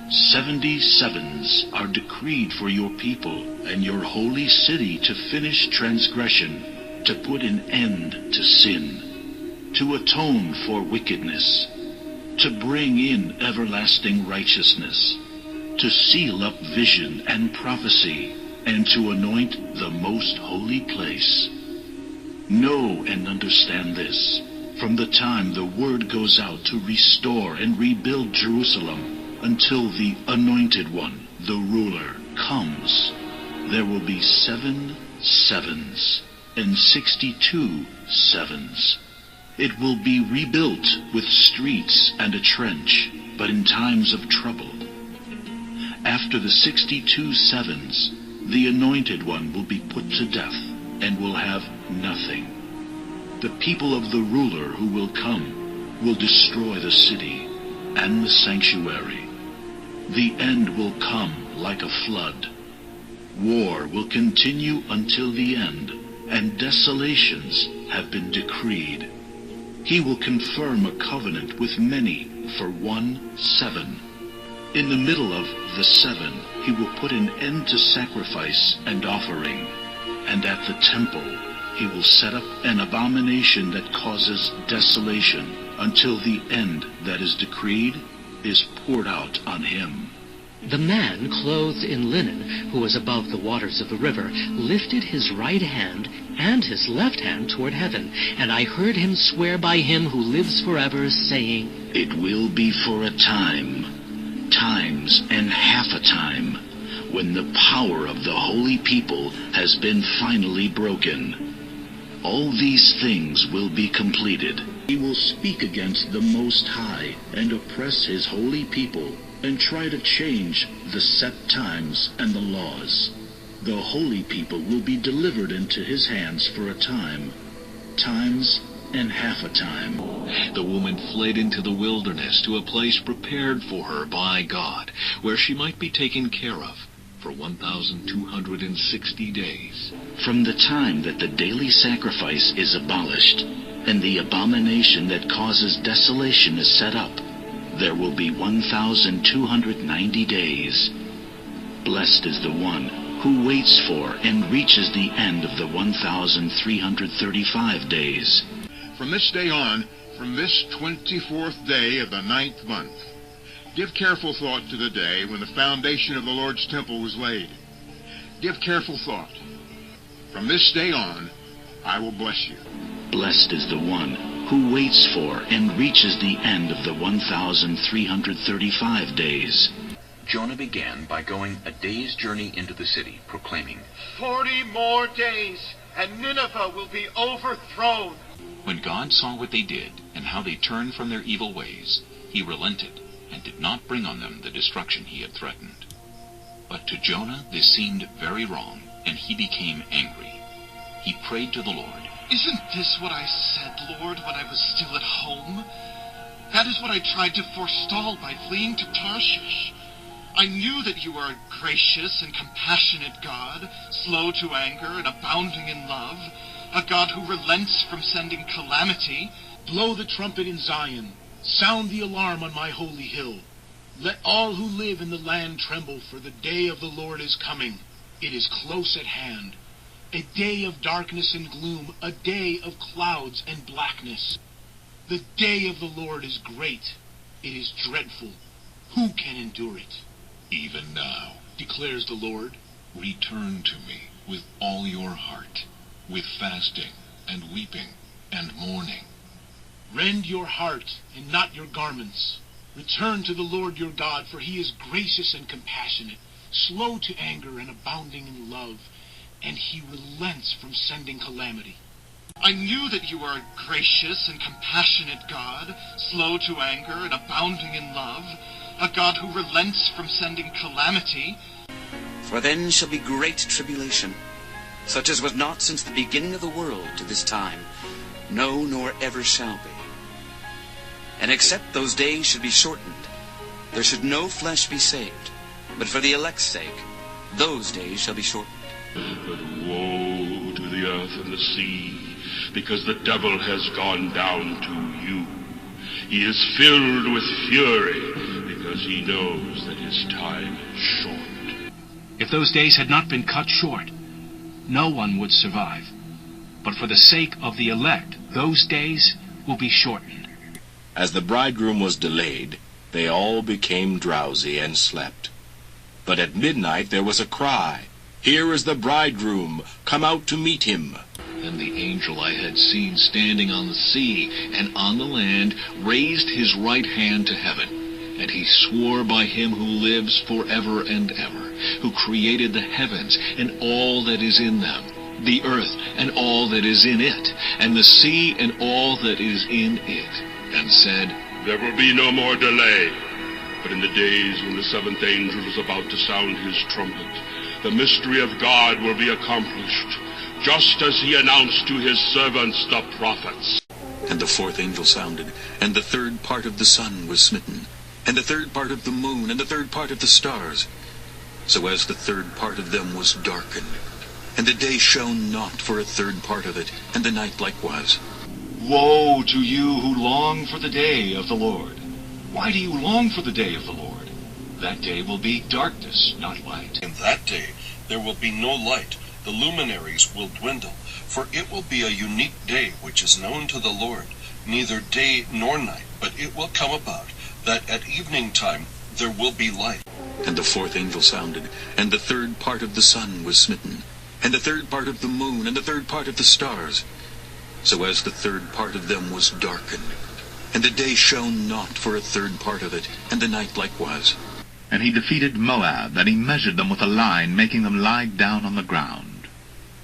77s are decreed for your people and your holy city to finish transgression, to put an end to sin, to atone for wickedness, to bring in everlasting righteousness, to seal up vision and prophecy, and to anoint the most holy place. Know and understand this. From the time the word goes out to restore and rebuild Jerusalem until the Anointed One, the ruler, comes, there will be 7 sevens and 62 sevens. It will be rebuilt with streets and a trench, but in times of trouble. After the 62 sevens, the Anointed One will be put to death and will have nothing. The people of the ruler who will come will destroy the city and the sanctuary. The end will come like a flood. War will continue until the end, and desolations have been decreed. He will confirm a covenant with many for 1 7. In the middle of the 7, he will put an end to sacrifice and offering, and at the temple he will set up an abomination that causes desolation until the end that is decreed is poured out on him. The man clothed in linen, who was above the waters of the river, lifted his right hand and his left hand toward heaven, and I heard him swear by him who lives forever, saying, It will be for a time, times and half a time, when the power of the holy people has been finally broken. All these things will be completed. He will speak against the Most High and oppress his holy people and try to change the set times and the laws. The holy people will be delivered into his hands for a time, times and half a time. The woman fled into the wilderness to a place prepared for her by God, where she might be taken care of for 1,260 days. From the time that the daily sacrifice is abolished and the abomination that causes desolation is set up, there will be 1,290 days. Blessed is the one who waits for and reaches the end of the 1,335 days. From this day on, from this 24th day of the 9th month, give careful thought to the day when the foundation of the Lord's temple was laid. Give careful thought. From this day on, I will bless you. Blessed is the one who waits for and reaches the end of the 1,335 days. Jonah began by going a day's journey into the city, proclaiming, 40 more days, and Nineveh will be overthrown. When God saw what they did and how they turned from their evil ways, he relented and did not bring on them the destruction he had threatened. But to Jonah this seemed very wrong, and he became angry. He prayed to the Lord. Isn't this what I said, Lord, when I was still at home? That is what I tried to forestall by fleeing to Tarshish. I knew that you are a gracious and compassionate God, slow to anger and abounding in love, a God who relents from sending calamity. Blow the trumpet in Zion. Sound the alarm on my holy hill. Let all who live in the land tremble, for the day of the Lord is coming. It is close at hand. A day of darkness and gloom, a day of clouds and blackness. The day of the Lord is great. It is dreadful. Who can endure it? Even now, declares the Lord, return to me with all your heart, with fasting and weeping and mourning. Rend your heart and not your garments. Return to the Lord your God, for he is gracious and compassionate, slow to anger and abounding in love, and he relents from sending calamity. I knew that you are a gracious and compassionate God, slow to anger and abounding in love, a God who relents from sending calamity. For then shall be great tribulation, such as was not since the beginning of the world to this time, no, nor ever shall be. And except those days should be shortened, there should no flesh be saved. But for the elect's sake, those days shall be shortened. But woe to the earth and the sea, because the devil has gone down to you. He is filled with fury, because because he knows that his time is short. If those days had not been cut short, no one would survive. But for the sake of the elect, those days will be shortened. As the bridegroom was delayed, they all became drowsy and slept. But at midnight there was a cry, "Here is the bridegroom, come out to meet him." And the angel I had seen standing on the sea and on the land raised his right hand to heaven, and he swore by him who lives forever and ever, who created the heavens and all that is in them, the earth and all that is in it, and the sea and all that is in it, and said, "There will be no more delay, but in the days when the seventh angel is about to sound his trumpet, the mystery of God will be accomplished, just as he announced to his servants the prophets." And the fourth angel sounded, and the third part of the sun was smitten, and the third part of the moon, and the third part of the stars, so as the third part of them was darkened. And the day shone not for a third part of it, and the night likewise. Woe to you who long for the day of the Lord. Why do you long for the day of the Lord? That day will be darkness, not light. In that day there will be no light. The luminaries will dwindle, for it will be a unique day which is known to the Lord, neither day nor night, but it will come about that at evening time there will be light. And the fourth angel sounded, and the third part of the sun was smitten, and the third part of the moon, and the third part of the stars, so as the third part of them was darkened. And the day shone not for a third part of it, and the night likewise. And he defeated Moab, and he measured them with a line, making them lie down on the ground.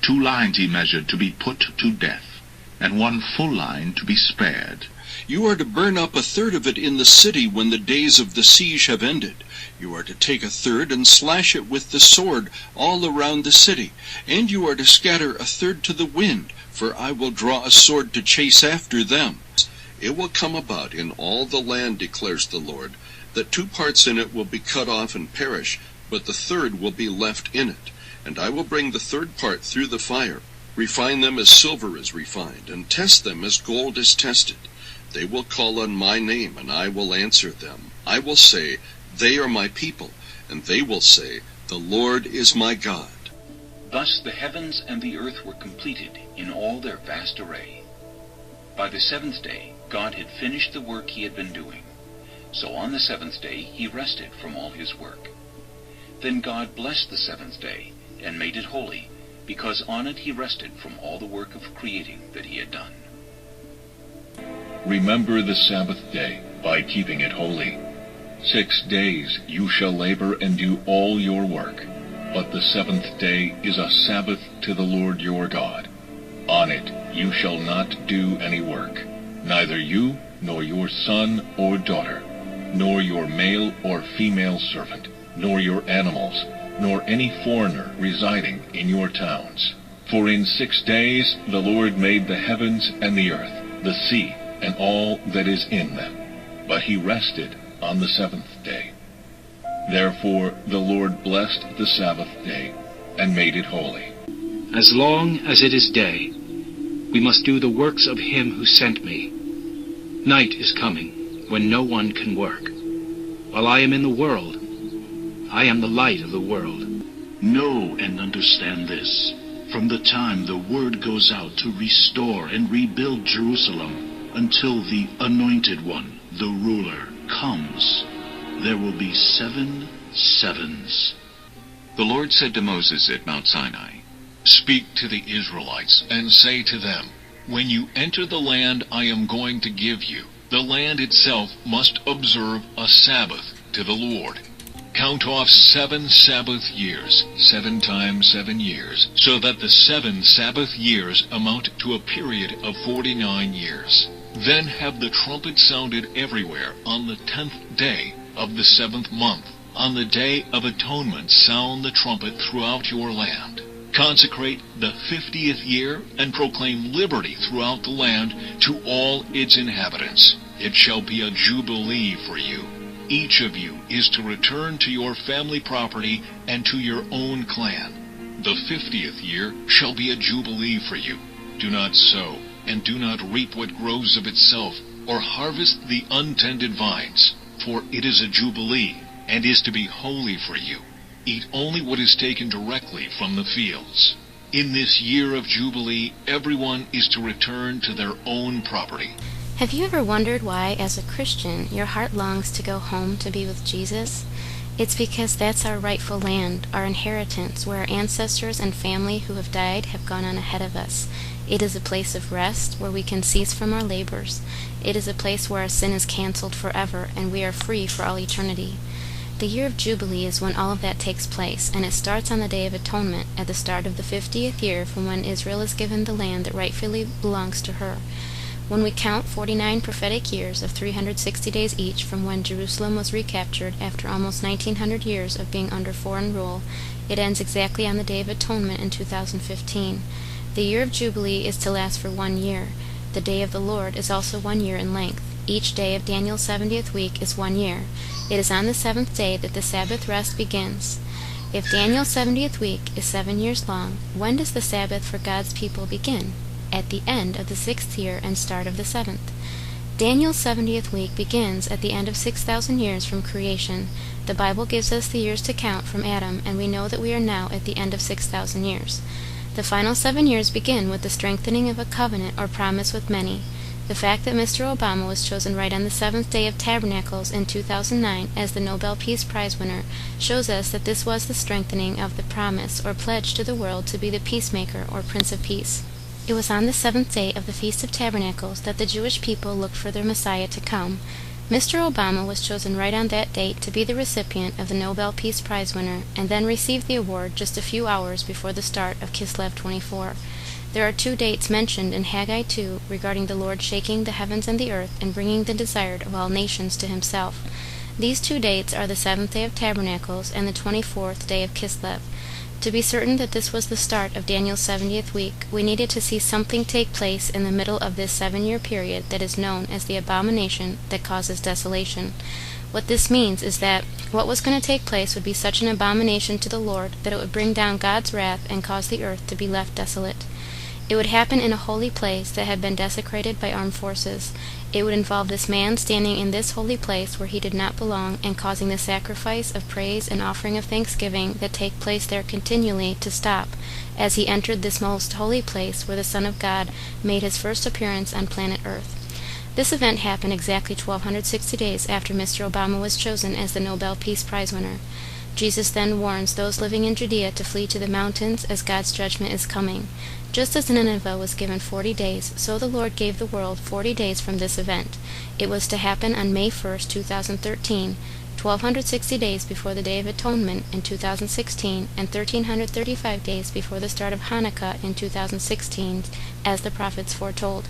2 lines he measured to be put to death, and 1 full line to be spared. You are to burn up a third of it in the city when the days of the siege have ended. You are to take a third and slash it with the sword all around the city, and you are to scatter a third to the wind, for I will draw a sword to chase after them. It will come about in all the land, declares the Lord, that 2 parts in it will be cut off and perish, but the third will be left in it. And I will bring the third part through the fire, refine them as silver is refined, and test them as gold is tested. They will call on my name, and I will answer them. I will say, they are my people, and they will say, the Lord is my God. Thus the heavens and the earth were completed in all their vast array. By the 7th day God had finished the work he had been doing. So on the 7th day he rested from all his work. Then God blessed the 7th day, and made it holy, because on it he rested from all the work of creating that he had done. Remember the Sabbath day by keeping it holy. 6 days you shall labor and do all your work, but the 7th day is a Sabbath to the Lord your God. On it you shall not do any work, neither you, nor your son or daughter, nor your male or female servant, nor your animals, nor any foreigner residing in your towns. For in 6 days the Lord made the heavens and the earth, the sea, and all that is in them. But he rested on the 7th day. Therefore the Lord blessed the Sabbath day, and made it holy. As long as it is day, we must do the works of him who sent me. Night is coming, when no one can work. While I am in the world, I am the light of the world. Know and understand this. From the time the word goes out to restore and rebuild Jerusalem until the Anointed One, the ruler, comes, there will be 7 sevens. The Lord said to Moses at Mount Sinai, "Speak to the Israelites and say to them, when you enter the land I am going to give you, the land itself must observe a Sabbath to the Lord. Count off 7 Sabbath years, 7 times 7 years, so that the 7 Sabbath years amount to a period of 49 years. Then have the trumpet sounded everywhere on the 10th day of the 7th month. On the day of atonement sound the trumpet throughout your land. Consecrate the 50th year and proclaim liberty throughout the land to all its inhabitants. It shall be a jubilee for you. Each of you is to return to your family property and to your own clan. The 50th year shall be a jubilee for you. Do not sow, and do not reap what grows of itself, or harvest the untended vines. For it is a Jubilee, and is to be holy for you. Eat only what is taken directly from the fields. In this year of Jubilee, everyone is to return to their own property. Have you ever wondered why, as a Christian, your heart longs to go home to be with Jesus? It's because that's our rightful land, our inheritance, where our ancestors and family who have died have gone on ahead of us. It is a place of rest where we can cease from our labors. It is a place where our sin is canceled forever and we are free for all eternity. The year of Jubilee is when all of that takes place, and it starts on the Day of Atonement, at the start of the 50th year from when Israel is given the land that rightfully belongs to her. When we count 49 prophetic years of 360 days each from when Jerusalem was recaptured after almost 1900 years of being under foreign rule, it ends exactly on the Day of Atonement in 2015. The year of Jubilee is to last for 1 year. The Day of the Lord is also 1 year in length. Each day of Daniel's 70th week is 1 year. It is on the 7th day that the Sabbath rest begins. If Daniel's 70th week is 7 years long, when does the Sabbath for God's people begin? At the end of the 6th year and start of the 7th. Daniel's 70th week begins at the end of 6,000 years from creation. The Bible gives us the years to count from Adam, and we know that we are now at the end of 6,000 years. The final 7 years begin with the strengthening of a covenant or promise with many. The fact that Mr. Obama was chosen right on the 7th day of Tabernacles in 2009 as the Nobel Peace Prize winner shows us that this was the strengthening of the promise or pledge to the world to be the peacemaker or Prince of Peace. It was on the 7th day of the Feast of Tabernacles that the Jewish people looked for their Messiah to come. Mr. Obama was chosen right on that date to be the recipient of the Nobel Peace Prize winner and then received the award just a few hours before the start of Kislev 24. There are 2 dates mentioned in Haggai 2 regarding the Lord shaking the heavens and the earth and bringing the desired of all nations to himself. These 2 dates are the 7th day of Tabernacles and the 24th day of Kislev. To be certain that this was the start of Daniel's 70th week, we needed to see something take place in the middle of this 7-year period that is known as the abomination that causes desolation. What this means is that what was going to take place would be such an abomination to the Lord that it would bring down God's wrath and cause the earth to be left desolate. It would happen in a holy place that had been desecrated by armed forces. It would involve this man standing in this holy place where he did not belong and causing the sacrifice of praise and offering of thanksgiving that take place there continually to stop, as he entered this most holy place where the Son of God made his first appearance on planet Earth. This event happened exactly 1,260 days after Mr. Obama was chosen as the Nobel Peace Prize winner. Jesus then warns those living in Judea to flee to the mountains as God's judgment is coming. Just as Nineveh was given 40 days, so the Lord gave the world 40 days from this event. It was to happen on May 1st, 2013, 1,260 days before the Day of Atonement in 2016, and 1,335 days before the start of Hanukkah in 2016, as the prophets foretold.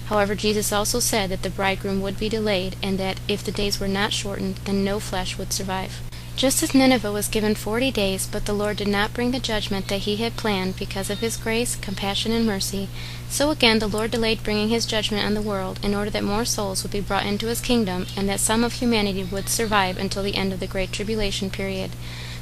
However, Jesus also said that the bridegroom would be delayed, and that if the days were not shortened, then no flesh would survive. Just as Nineveh was given 40 days, but the Lord did not bring the judgment that he had planned because of his grace, compassion, and mercy, so again the Lord delayed bringing his judgment on the world in order that more souls would be brought into his kingdom and that some of humanity would survive until the end of the Great Tribulation period.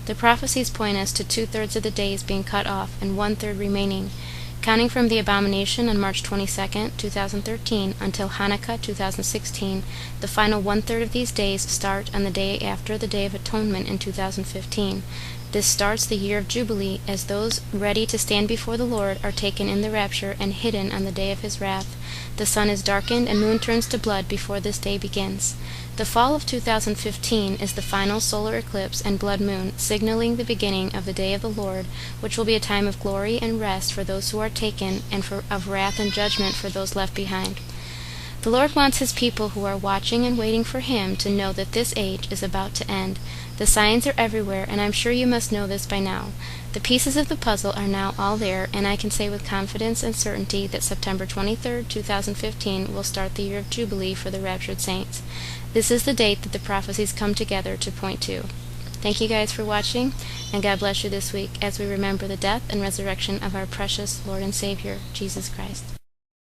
The prophecies point us to 2/3 of the days being cut off and 1/3 remaining. Counting from the abomination on March 22, 2013, until Hanukkah 2016, the final 1/3 of these days start on the day after the Day of Atonement in 2015. This starts the year of Jubilee, as those ready to stand before the Lord are taken in the rapture and hidden on the day of his wrath. The sun is darkened and moon turns to blood before this day begins. The fall of 2015 is the final solar eclipse and blood moon, signaling the beginning of the day of the Lord, which will be a time of glory and rest for those who are taken, and of wrath and judgment for those left behind. The Lord wants his people who are watching and waiting for him to know that this age is about to end. The signs are everywhere, and I'm sure you must know this by now. The pieces of the puzzle are now all there, and I can say with confidence and certainty that September 23, 2015 will start the year of Jubilee for the raptured saints. This is the date that the prophecies come together to point to. Thank you guys for watching, and God bless you this week as we remember the death and resurrection of our precious Lord and Savior, Jesus Christ.